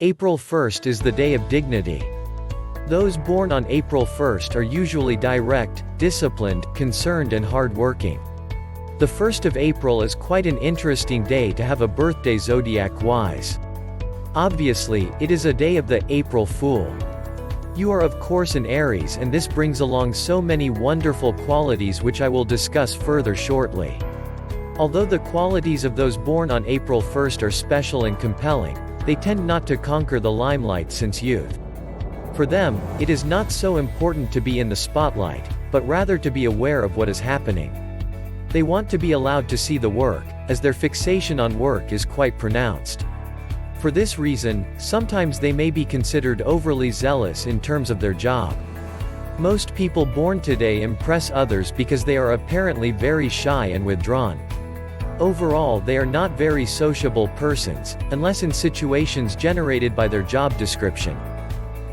April 1st is the day of dignity. Those born on April 1st are usually direct, disciplined, concerned and hard-working. The 1st of April is quite an interesting day to have a birthday zodiac-wise. Obviously, it is a day of the April Fool. You are of course an Aries, and this brings along so many wonderful qualities which I will discuss further shortly. Although the qualities of those born on April 1st are special and compelling, they tend not to conquer the limelight since youth. For them, it is not so important to be in the spotlight, but rather to be aware of what is happening. They want to be allowed to see the work, as their fixation on work is quite pronounced. For this reason, sometimes they may be considered overly zealous in terms of their job. Most people born today impress others because they are apparently very shy and withdrawn. Overall, they are not very sociable persons, unless in situations generated by their job description.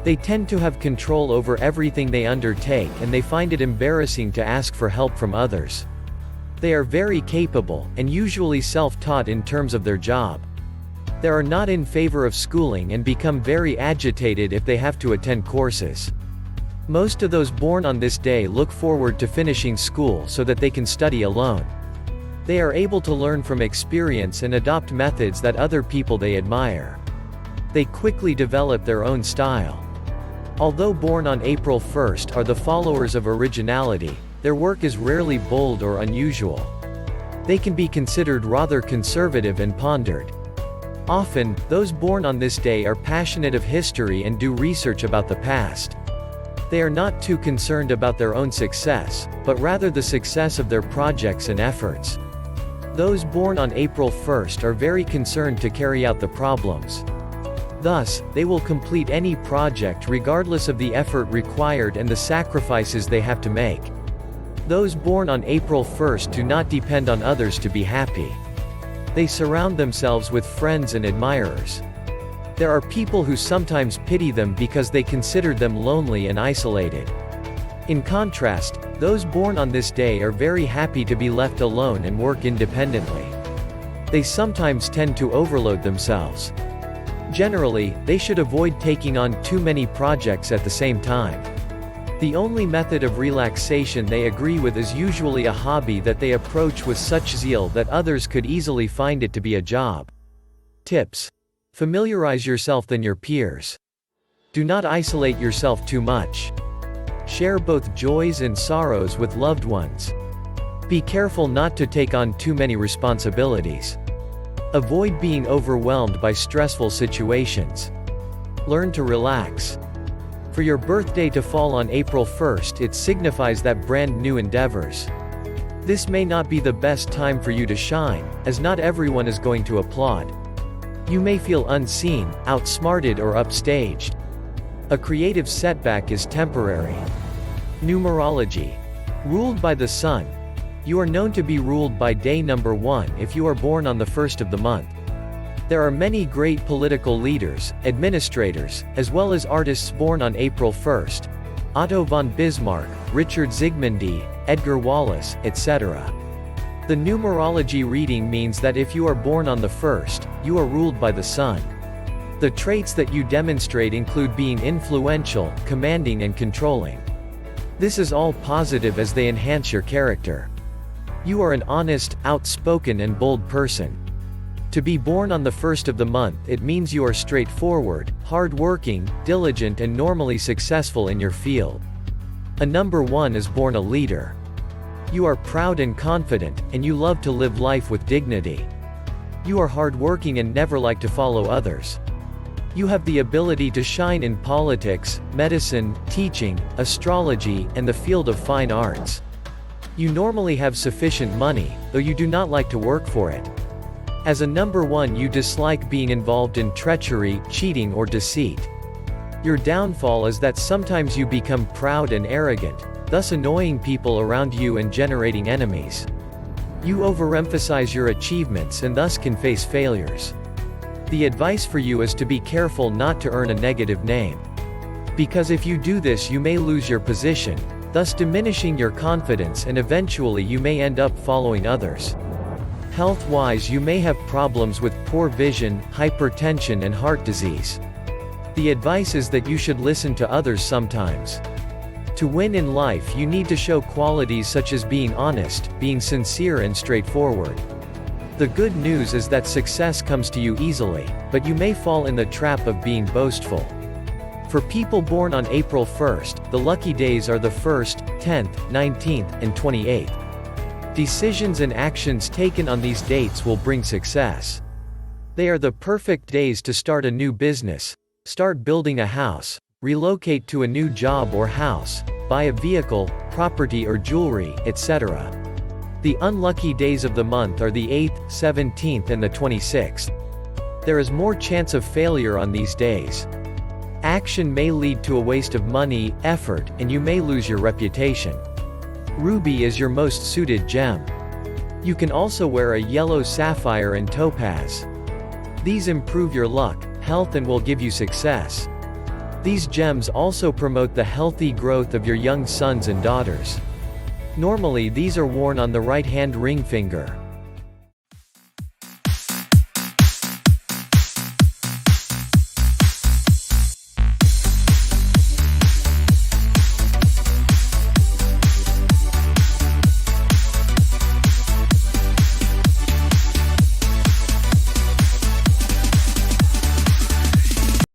They tend to have control over everything they undertake, and they find it embarrassing to ask for help from others. They are very capable, and usually self-taught in terms of their job. They are not in favor of schooling and become very agitated if they have to attend courses. Most of those born on this day look forward to finishing school so that they can study alone. They are able to learn from experience and adopt methods that other people they admire. They quickly develop their own style. Although born on April 1st are the followers of originality, their work is rarely bold or unusual. They can be considered rather conservative and pondered. Often, those born on this day are passionate of history and do research about the past. They are not too concerned about their own success, but rather the success of their projects and efforts. Those born on April 1st are very concerned to carry out the problems. Thus, they will complete any project regardless of the effort required and the sacrifices they have to make. Those born on April 1st do not depend on others to be happy. They surround themselves with friends and admirers. There are people who sometimes pity them because they consider them lonely and isolated. In contrast, those born on this day are very happy to be left alone and work independently. They sometimes tend to overload themselves. Generally, they should avoid taking on too many projects at the same time. The only method of relaxation they agree with is usually a hobby that they approach with such zeal that others could easily find it to be a job. Tips: familiarize yourself with your peers. Do not isolate yourself too much. Share both joys and sorrows with loved ones. Be careful not to take on too many responsibilities. Avoid being overwhelmed by stressful situations. Learn to relax. For your birthday to fall on April 1st, it signifies that brand new endeavors. This may not be the best time for you to shine, as not everyone is going to applaud. You may feel unseen, outsmarted or upstaged. A creative setback is temporary. Numerology. Ruled by the sun. You are known to be ruled by day number 1 if you are born on the 1st of the month. There are many great political leaders, administrators, as well as artists born on April 1st. Otto von Bismarck, Richard Zsigmondy, Edgar Wallace, etc. The numerology reading means that if you are born on the 1st, you are ruled by the sun. The traits that you demonstrate include being influential, commanding and controlling. This is all positive as they enhance your character. You are an honest, outspoken and bold person. To be born on the 1st of the month, it means you are straightforward, hard-working, diligent and normally successful in your field. A number 1 is born a leader. You are proud and confident, and you love to live life with dignity. You are hardworking and never like to follow others. You have the ability to shine in politics, medicine, teaching, astrology, and the field of fine arts. You normally have sufficient money, though you do not like to work for it. As a number 1, you dislike being involved in treachery, cheating or deceit. Your downfall is that sometimes you become proud and arrogant, thus annoying people around you and generating enemies. You overemphasize your achievements and thus can face failures. The advice for you is to be careful not to earn a negative name. Because if you do this you may lose your position, thus diminishing your confidence and eventually you may end up following others. Health-wise you may have problems with poor vision, hypertension and heart disease. The advice is that you should listen to others sometimes. To win in life, you need to show qualities such as being honest, being sincere and straightforward. The good news is that success comes to you easily, but you may fall in the trap of being boastful. For people born on April 1st, the lucky days are the 1st, 10th, 19th, and 28th. Decisions and actions taken on these dates will bring success. They are the perfect days to start a new business, start building a house, relocate to a new job or house, buy a vehicle, property or jewelry, etc. The unlucky days of the month are the 8th, 17th and the 26th. There is more chance of failure on these days. Action may lead to a waste of money, effort, and you may lose your reputation. Ruby is your most suited gem. You can also wear a yellow sapphire and topaz. These improve your luck, health and will give you success. These gems also promote the healthy growth of your young sons and daughters. Normally these are worn on the right hand ring finger.